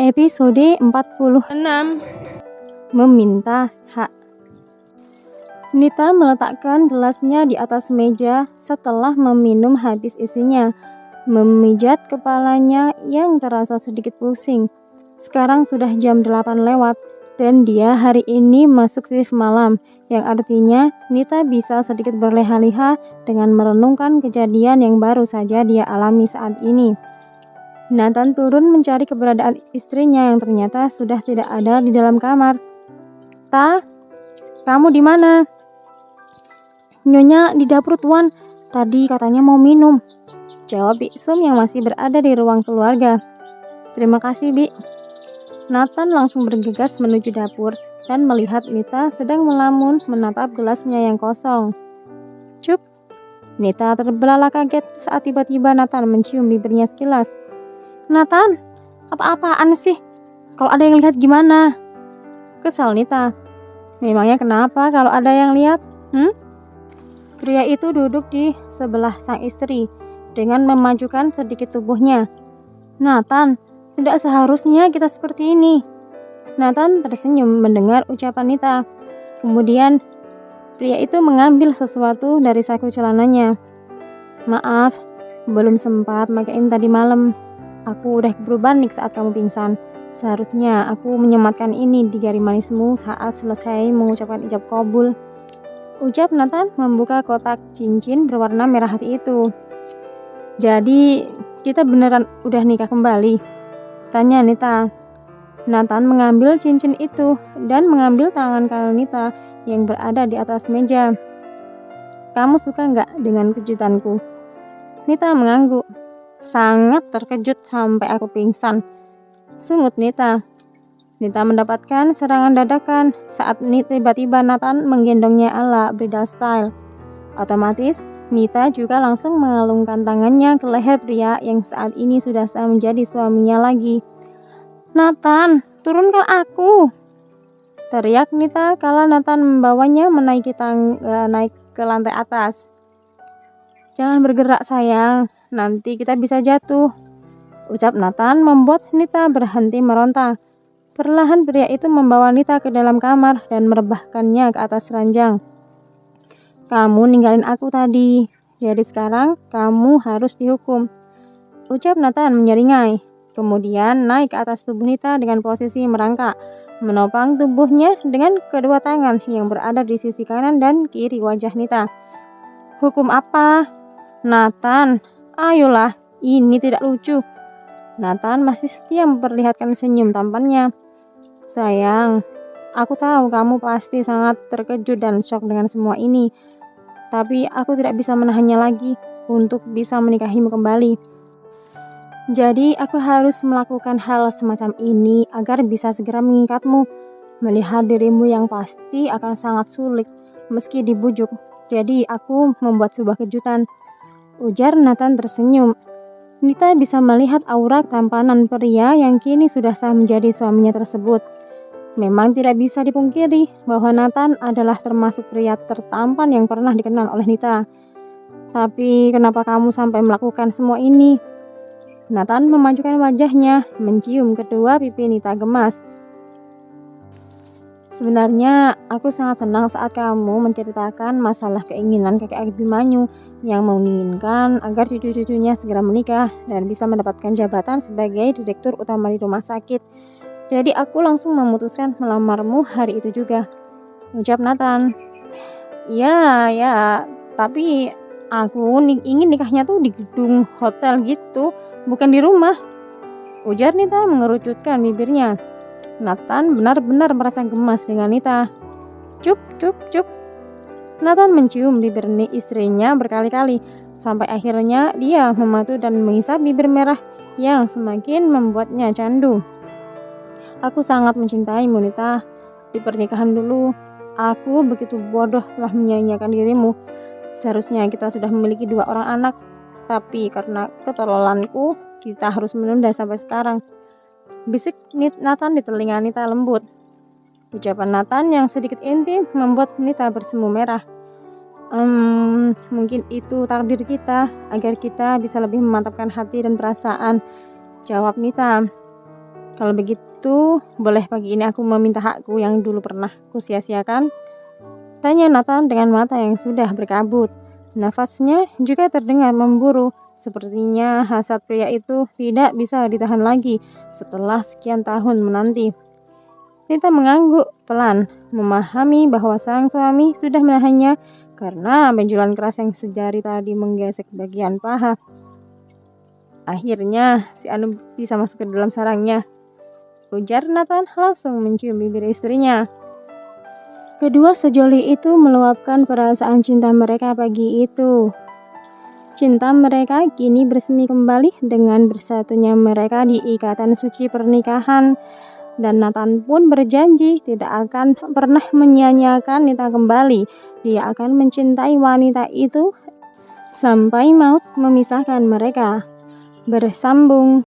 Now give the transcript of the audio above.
Episode 46. Meminta hak. Nita meletakkan gelasnya di atas meja setelah meminum habis isinya, memijat kepalanya yang terasa sedikit pusing. Sekarang sudah jam 8 lewat dan dia hari ini masuk shift malam, yang artinya Nita bisa sedikit berleha-leha dengan merenungkan kejadian yang baru saja dia alami saat ini. Nathan turun mencari keberadaan istrinya yang ternyata sudah tidak ada di dalam kamar. "Ta, kamu di mana?" "Nyonya di dapur, Tuan. Tadi katanya mau minum," jawab Bi Sum yang masih berada di ruang keluarga. "Terima kasih, Bi." Nathan langsung bergegas menuju dapur dan melihat Nita sedang melamun menatap gelasnya yang kosong. "Cup." Nita terbelalak kaget saat tiba-tiba Nathan mencium bibirnya sekilas. "Nathan, apa-apaan sih? Kalau ada yang lihat gimana?" Kesal Nita. "Memangnya kenapa kalau ada yang lihat? Pria itu duduk di sebelah sang istri dengan memajukan sedikit tubuhnya. "Nathan, tidak seharusnya kita seperti ini." Nathan tersenyum mendengar ucapan Nita. Kemudian pria itu mengambil sesuatu dari saku celananya. "Maaf, belum sempat makain tadi malam. Aku udah keburu panik saat kamu pingsan. Seharusnya aku menyematkan ini di jari manismu saat selesai mengucapkan ijab qabul," ucap Nathan membuka kotak cincin berwarna merah hati itu. "Jadi kita beneran udah nikah kembali?" tanya Nita. Nathan mengambil cincin itu dan mengambil tangan kanan Nita yang berada di atas meja. "Kamu suka nggak dengan kejutanku?" Nita mengangguk. "Sangat terkejut sampai aku pingsan," sungut Nita. Nita mendapatkan serangan dadakan saat tiba-tiba Nathan menggendongnya ala bridal style. Otomatis, Nita juga langsung mengalungkan tangannya ke leher pria yang saat ini sudah sah menjadi suaminya lagi. "Nathan, turunkan aku!" teriak Nita kala Nathan membawanya naik ke lantai atas. "Jangan bergerak sayang, nanti kita bisa jatuh," ucap Nathan membuat Nita berhenti meronta. Perlahan pria itu membawa Nita ke dalam kamar dan merebahkannya ke atas ranjang. "Kamu ninggalin aku tadi, jadi sekarang kamu harus dihukum," ucap Nathan menyeringai. Kemudian naik ke atas tubuh Nita dengan posisi merangkak, menopang tubuhnya dengan kedua tangan yang berada di sisi kanan dan kiri wajah Nita. "Hukum apa? Nathan, ayolah, ini tidak lucu." Nathan masih setia memperlihatkan senyum tampannya. "Sayang, aku tahu kamu pasti sangat terkejut dan shock dengan semua ini. Tapi aku tidak bisa menahannya lagi untuk bisa menikahimu kembali. Jadi aku harus melakukan hal semacam ini agar bisa segera mengikatmu. Melihat dirimu yang pasti akan sangat sulit meski dibujuk. Jadi aku membuat sebuah kejutan," ujar Nathan tersenyum. Nita bisa melihat aura ketampanan pria yang kini sudah sah menjadi suaminya tersebut. Memang tidak bisa dipungkiri bahwa Nathan adalah termasuk pria tertampan yang pernah dikenal oleh Nita. "Tapi kenapa kamu sampai melakukan semua ini?" Nathan memajukan wajahnya, mencium kedua pipi Nita gemas. "Sebenarnya aku sangat senang saat kamu menceritakan masalah keinginan kakek Abimanyu yang menginginkan agar cucu-cucunya segera menikah dan bisa mendapatkan jabatan sebagai direktur utama di rumah sakit. Jadi aku langsung memutuskan melamarmu hari itu juga," ucap Nathan. Ya, tapi aku ingin nikahnya tuh di gedung hotel gitu, bukan di rumah," ujar Nita mengerucutkan bibirnya. Nathan benar-benar merasa gemas dengan Nita. "Cup, cup, cup." Nathan mencium bibir istrinya berkali-kali, sampai akhirnya dia mematu dan mengisap bibir merah yang semakin membuatnya candu. "Aku sangat mencintaimu, Nita. Di pernikahan dulu, aku begitu bodoh telah menyanyiakan dirimu. Seharusnya kita sudah memiliki 2 orang anak, tapi karena ketololanku, kita harus menunda sampai sekarang," bisik Nathan di telinga Nita lembut. Ucapan Nathan yang sedikit intim membuat Nita bersemu merah. Mungkin itu takdir kita, agar kita bisa lebih memantapkan hati dan perasaan," jawab Nita. Kalau begitu, boleh pagi ini aku meminta hakku yang dulu pernah kusia-siakan? Tanya Nathan dengan mata yang sudah berkabut. Nafasnya juga terdengar memburu. Sepertinya hasad pria itu tidak bisa ditahan lagi setelah sekian tahun menanti. Nita mengangguk pelan, memahami bahwa sang suami sudah menahannya karena benjolan keras yang sejari tadi menggesek bagian paha. Akhirnya si Anu bisa masuk ke dalam sarangnya, ujar Nathan langsung mencium bibir istrinya. Kedua sejoli itu meluapkan perasaan cinta mereka pagi itu. Cinta mereka kini bersemi kembali dengan bersatunya mereka di ikatan suci pernikahan. Dan Nathan pun berjanji tidak akan pernah menyia-nyiakan Nita kembali. Dia akan mencintai wanita itu sampai maut memisahkan mereka. Bersambung.